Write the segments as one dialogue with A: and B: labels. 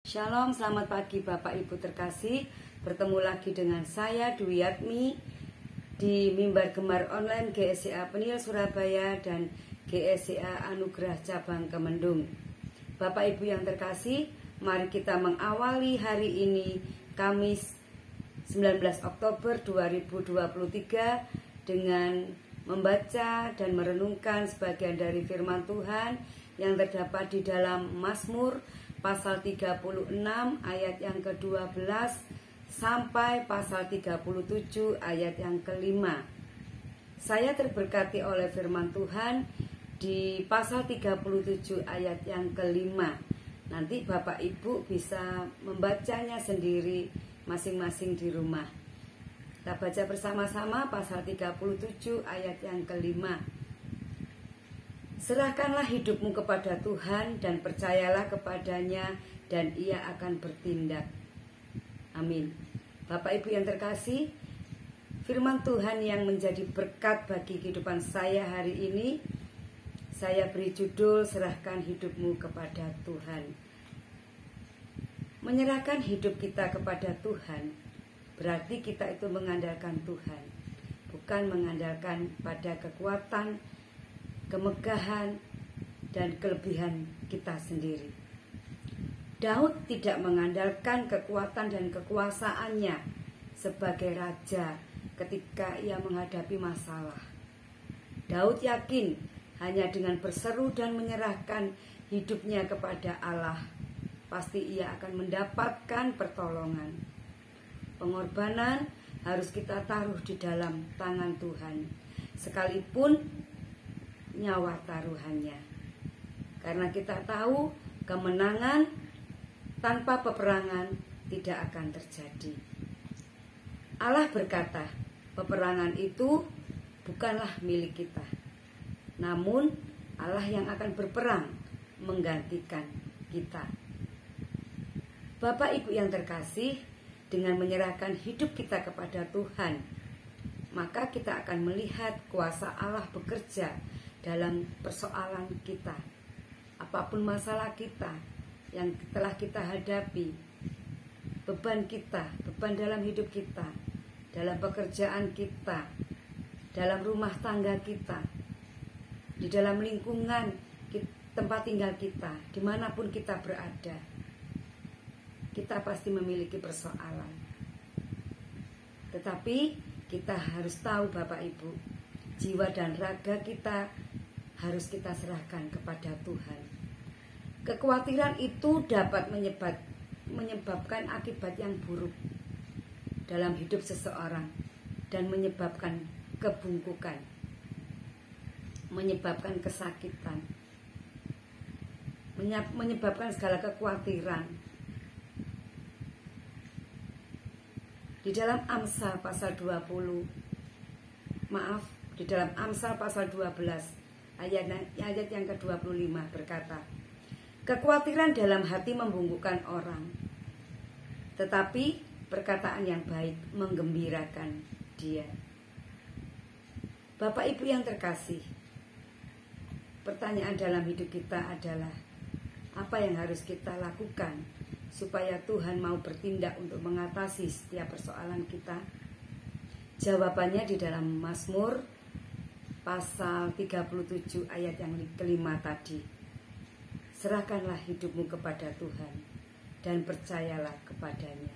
A: Shalom, selamat pagi Bapak Ibu terkasih. Bertemu lagi dengan saya Dwi Yatmi di Mimbar Gemar Online GSCA Penil Surabaya dan GSCA Anugerah Cabang Kemendung. Bapak Ibu yang terkasih, mari kita mengawali hari ini Kamis 19 Oktober 2023 dengan membaca dan merenungkan sebagian dari firman Tuhan yang terdapat di dalam Mazmur pasal 36 ayat yang ke-12 sampai pasal 37 ayat yang ke-5. Saya terberkati oleh firman Tuhan di pasal 37 ayat yang ke-5. Nanti Bapak Ibu bisa membacanya sendiri masing-masing di rumah. Kita baca bersama-sama pasal 37 ayat yang ke-5. Serahkanlah hidupmu kepada Tuhan dan percayalah kepadanya dan Ia akan bertindak. Amin. Bapak Ibu yang terkasih, firman Tuhan yang menjadi berkat bagi kehidupan saya hari ini, saya beri judul serahkan hidupmu kepada Tuhan. Menyerahkan hidup kita kepada Tuhan berarti kita itu mengandalkan Tuhan, bukan mengandalkan pada kekuatan, kemegahan, dan kelebihan kita sendiri. Daud tidak mengandalkan kekuatan dan kekuasaannya sebagai raja ketika ia menghadapi masalah. Daud yakin hanya dengan berseru dan menyerahkan hidupnya kepada Allah, pasti ia akan mendapatkan pertolongan. Pengorbanan harus kita taruh di dalam tangan Tuhan, sekalipun nyawa taruhannya, karena kita tahu kemenangan tanpa peperangan tidak akan terjadi. Allah berkata, peperangan itu bukanlah milik kita, namun Allah yang akan berperang menggantikan kita. Bapak Ibu yang terkasih, dengan menyerahkan hidup kita kepada Tuhan, maka kita akan melihat kuasa Allah bekerja dalam persoalan kita. Apapun masalah kita yang telah kita hadapi, beban kita, beban dalam hidup kita, dalam pekerjaan kita, dalam rumah tangga kita, di dalam lingkungan tempat tinggal kita, dimanapun kita berada, kita pasti memiliki persoalan. Tetapi kita harus tahu Bapak Ibu, jiwa dan raga kita harus kita serahkan kepada Tuhan. Kekhawatiran itu dapat menyebabkan akibat yang buruk dalam hidup seseorang dan menyebabkan kebungkukan, menyebabkan kesakitan, menyebabkan segala kekhawatiran. Di dalam Amsal pasal 20, di dalam Amsal pasal 12 ayat yang ke-25 berkata, kekhawatiran dalam hati membungkukkan orang, tetapi perkataan yang baik menggembirakan dia. Bapak Ibu yang terkasih, pertanyaan dalam hidup kita adalah, apa yang harus kita lakukan supaya Tuhan mau bertindak untuk mengatasi setiap persoalan kita? Jawabannya di dalam Mazmur pasal 37 ayat yang ke-5 tadi. Serahkanlah hidupmu kepada Tuhan dan percayalah kepadanya.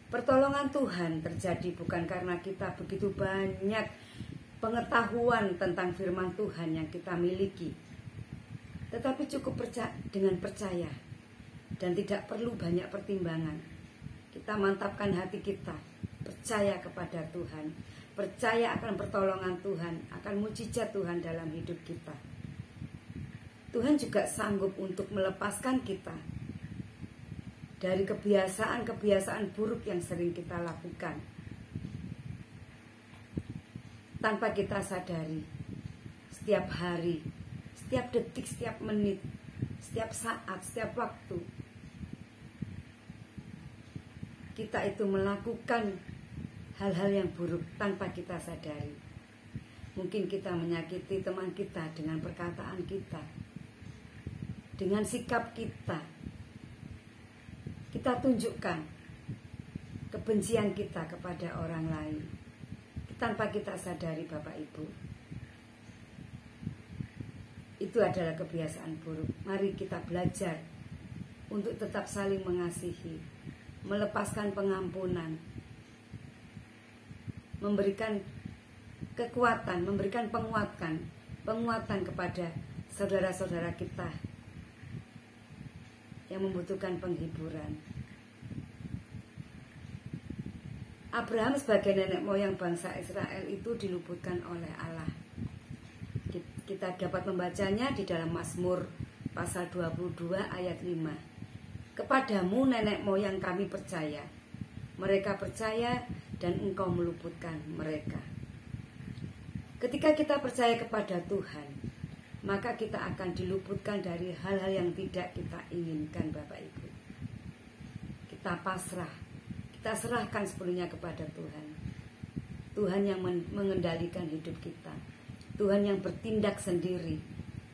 A: Pertolongan Tuhan terjadi bukan karena kita begitu banyak pengetahuan tentang firman Tuhan yang kita miliki, tetapi cukup dengan percaya dan tidak perlu banyak pertimbangan. Kita mantapkan hati kita, percaya kepada Tuhan, percaya akan pertolongan Tuhan, akan mujizat Tuhan dalam hidup kita. Tuhan juga sanggup untuk melepaskan kita dari kebiasaan-kebiasaan buruk yang sering kita lakukan tanpa kita sadari. Setiap hari, setiap detik, setiap menit, setiap saat, setiap waktu, kita itu melakukan hal-hal yang buruk tanpa kita sadari. Mungkin kita menyakiti teman kita dengan perkataan kita, dengan sikap kita, kita tunjukkan kebencian kita kepada orang lain tanpa kita sadari, Bapak Ibu. Itu adalah kebiasaan buruk. Mari kita belajar untuk tetap saling mengasihi, melepaskan pengampunan, memberikan kekuatan, memberikan penguatan kepada saudara-saudara kita yang membutuhkan penghiburan. Abraham sebagai nenek moyang bangsa Israel itu diluputkan oleh Allah. Kita dapat membacanya di dalam Mazmur pasal 22 ayat 5. Kepadamu nenek moyang kami percaya, mereka percaya dan engkau meluputkan mereka. Ketika kita percaya kepada Tuhan, maka kita akan diluputkan dari hal-hal yang tidak kita inginkan, Bapak Ibu. Kita pasrah, kita serahkan sepenuhnya kepada Tuhan. Tuhan yang mengendalikan hidup kita, Tuhan yang bertindak sendiri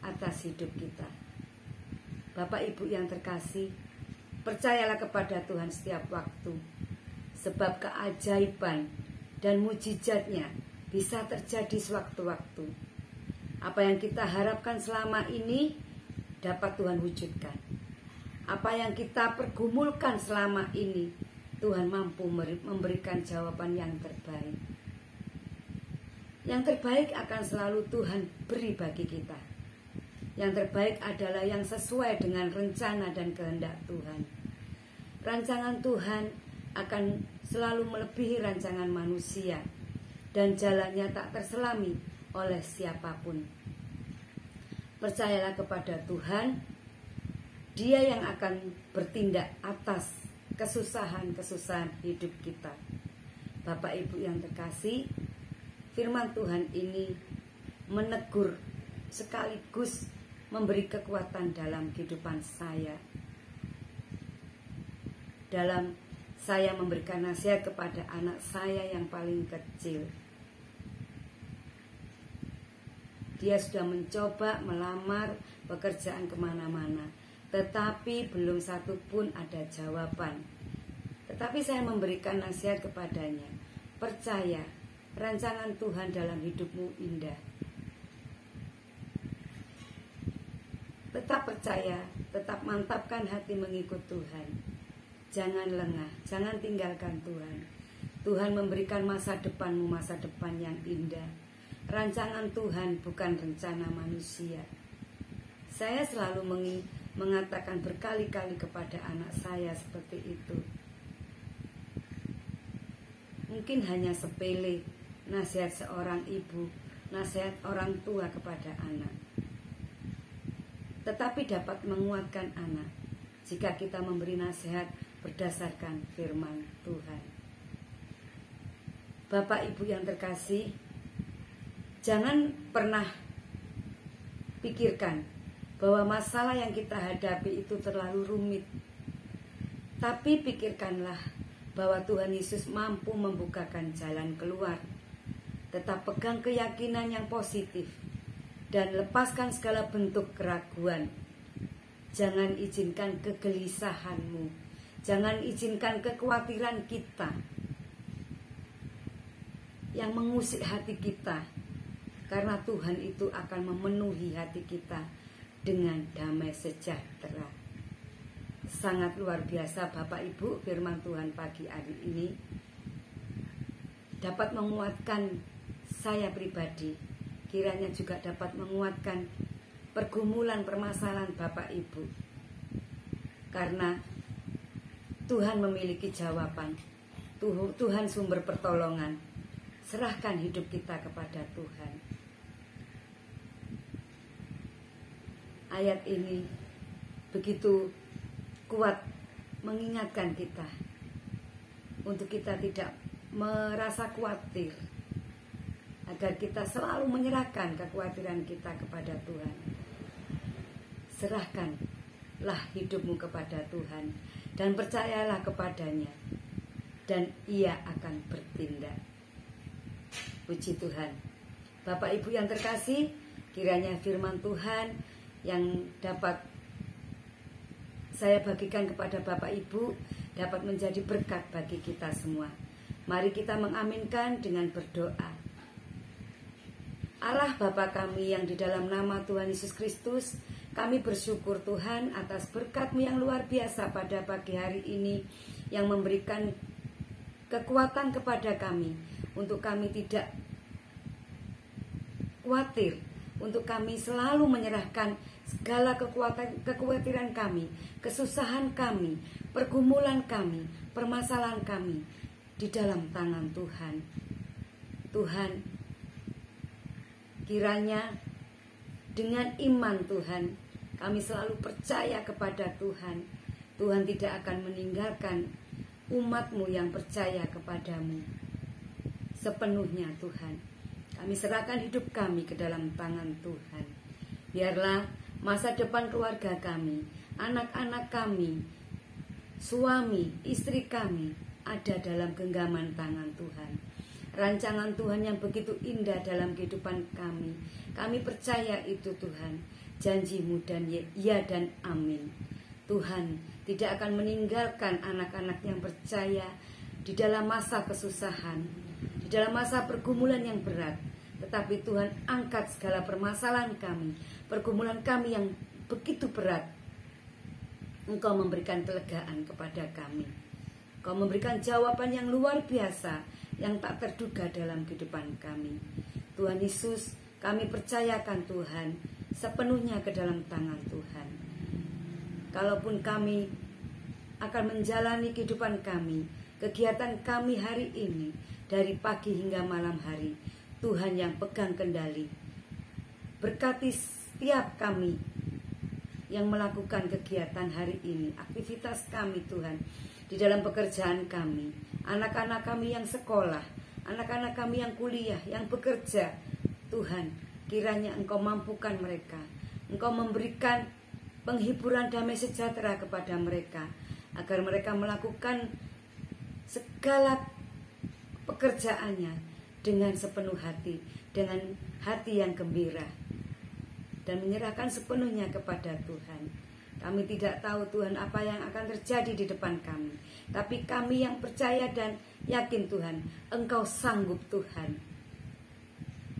A: atas hidup kita. Bapak Ibu yang terkasih, percayalah kepada Tuhan setiap waktu, sebab keajaiban dan mujizatnya bisa terjadi sewaktu-waktu. Apa yang kita harapkan selama ini dapat Tuhan wujudkan. Apa yang kita pergumulkan selama ini, Tuhan mampu memberikan jawaban yang terbaik. Yang terbaik akan selalu Tuhan beri bagi kita. Yang terbaik adalah yang sesuai dengan rencana dan kehendak Tuhan. Rancangan Tuhan akan selalu melebihi rancangan manusia, dan jalannya tak terselami oleh siapapun. Percayalah kepada Tuhan, Dia yang akan bertindak atas kesusahan-kesusahan hidup kita. Bapak Ibu yang terkasih, firman Tuhan ini menegur sekaligus memberi kekuatan dalam kehidupan saya. Dalam saya memberikan nasihat kepada anak saya yang paling kecil. Dia sudah mencoba melamar pekerjaan kemana-mana, tetapi belum satu pun ada jawaban. Tetapi saya memberikan nasihat kepadanya, percaya, rancangan Tuhan dalam hidupmu indah. Tetap percaya, tetap mantapkan hati mengikut Tuhan. Jangan lengah, jangan tinggalkan Tuhan. Tuhan memberikan masa depanmu, masa depan yang indah. Rancangan Tuhan bukan rencana manusia. Saya selalu mengatakan berkali-kali kepada anak saya seperti itu. Mungkin hanya sepele nasihat seorang ibu, nasihat orang tua kepada anak, tetapi dapat menguatkan anak jika kita memberi nasihat berdasarkan firman Tuhan. Bapak Ibu yang terkasih, jangan pernah pikirkan bahwa masalah yang kita hadapi itu terlalu rumit. Tapi pikirkanlah bahwa Tuhan Yesus mampu membukakan jalan keluar. Tetap pegang keyakinan yang positif dan lepaskan segala bentuk keraguan. Jangan izinkan kegelisahanmu, jangan izinkan kekhawatiran kita yang mengusik hati kita, karena Tuhan itu akan memenuhi hati kita dengan damai sejahtera. Sangat luar biasa Bapak Ibu, firman Tuhan pagi hari ini dapat menguatkan saya pribadi, kiranya juga dapat menguatkan pergumulan permasalahan Bapak Ibu. Karena Tuhan memiliki jawaban, Tuhan sumber pertolongan. Serahkan hidup kita kepada Tuhan. Ayat ini begitu kuat mengingatkan kita untuk kita tidak merasa khawatir, agar kita selalu menyerahkan kekhawatiran kita kepada Tuhan. Serahkanlah hidupmu kepada Tuhan dan percayalah kepadanya, dan Ia akan bertindak. Puji Tuhan. Bapak Ibu yang terkasih, kiranya firman Tuhan yang dapat saya bagikan kepada Bapak Ibu dapat menjadi berkat bagi kita semua. Mari kita mengaminkan dengan berdoa. Allah Bapa kami yang di dalam nama Tuhan Yesus Kristus, kami bersyukur Tuhan atas berkat-Mu yang luar biasa pada pagi hari ini, yang memberikan kekuatan kepada kami untuk kami tidak khawatir, untuk kami selalu menyerahkan segala kekhawatiran kami, kesusahan kami, pergumulan kami, permasalahan kami di dalam tangan Tuhan. Tuhan, kiranya dengan iman Tuhan, kami selalu percaya kepada Tuhan. Tuhan tidak akan meninggalkan umat-Mu yang percaya kepadamu sepenuhnya Tuhan. Kami serahkan hidup kami ke dalam tangan Tuhan. Biarlah masa depan keluarga kami, anak-anak kami, suami, istri kami ada dalam genggaman tangan Tuhan. Rancangan Tuhan yang begitu indah dalam kehidupan kami. Kami percaya itu Tuhan. Janji-Mu dan ya dan amin. Tuhan tidak akan meninggalkan anak-anak yang percaya di dalam masa kesusahan, di dalam masa pergumulan yang berat. Tetapi Tuhan angkat segala permasalahan kami, pergumulan kami yang begitu berat. Engkau memberikan kelegaan kepada kami. Engkau memberikan jawaban yang luar biasa, yang tak terduga dalam kehidupan kami. Tuhan Yesus, kami percayakan Tuhan sepenuhnya ke dalam tangan Tuhan. Kalaupun kami akan menjalani kehidupan kami, kegiatan kami hari ini, dari pagi hingga malam hari, Tuhan yang pegang kendali. Berkati setiap kami yang melakukan kegiatan hari ini, aktivitas kami Tuhan, di dalam pekerjaan kami, anak-anak kami yang sekolah, anak-anak kami yang kuliah, yang bekerja. Tuhan, kiranya Engkau mampukan mereka, Engkau memberikan penghiburan damai sejahtera kepada mereka, agar mereka melakukan segala pekerjaannya dengan sepenuh hati, dengan hati yang gembira, dan menyerahkan sepenuhnya kepada Tuhan. Kami tidak tahu Tuhan apa yang akan terjadi di depan kami, tapi kami yang percaya dan yakin Tuhan, Engkau sanggup Tuhan.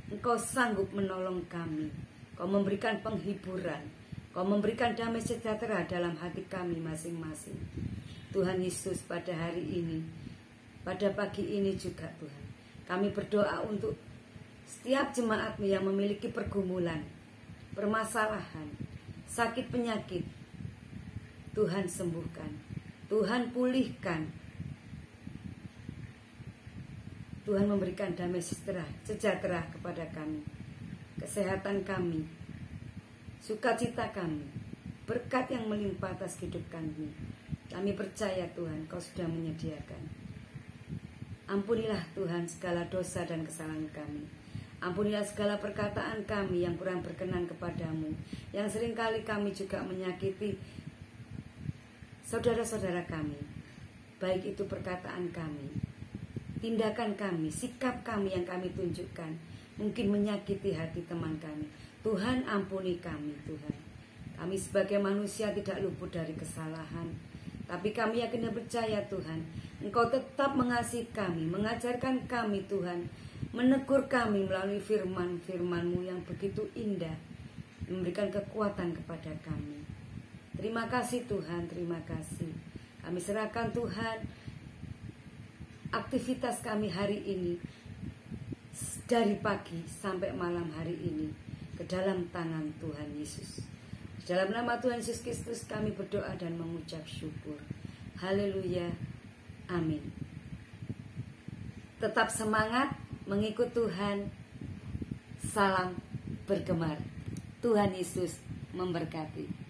A: Engkau sanggup menolong kami. Engkau memberikan penghiburan, Engkau memberikan damai sejahtera dalam hati kami masing-masing. Tuhan Yesus, pada hari ini, pada pagi ini juga Tuhan, kami berdoa untuk setiap jemaat-Mu yang memiliki pergumulan, permasalahan, sakit penyakit. Tuhan sembuhkan, Tuhan pulihkan, Tuhan memberikan damai sejahtera kepada kami, kesehatan kami, sukacita kami, berkat yang melimpah atas hidup kami. Kami percaya Tuhan, Kau sudah menyediakan. Ampunilah Tuhan segala dosa dan kesalahan kami. Ampunilah segala perkataan kami yang kurang berkenan kepadamu, yang seringkali kami juga menyakiti saudara-saudara kami, baik itu perkataan kami, tindakan kami, sikap kami yang kami tunjukkan, mungkin menyakiti hati teman kami. Tuhan, ampuni kami Tuhan. Kami sebagai manusia tidak luput dari kesalahan, tapi kami yakin dan percaya Tuhan, Engkau tetap mengasihi kami, mengajarkan kami Tuhan, menegur kami melalui firman-firman-Mu yang begitu indah, memberikan kekuatan kepada kami. Terima kasih Tuhan, terima kasih. Kami serahkan Tuhan aktivitas kami hari ini, dari pagi sampai malam hari ini, ke dalam tangan Tuhan Yesus. Di dalam nama Tuhan Yesus Kristus kami berdoa dan mengucap syukur. Haleluya, amin. Tetap semangat mengikut Tuhan. Salam bergemar. Tuhan Yesus memberkati.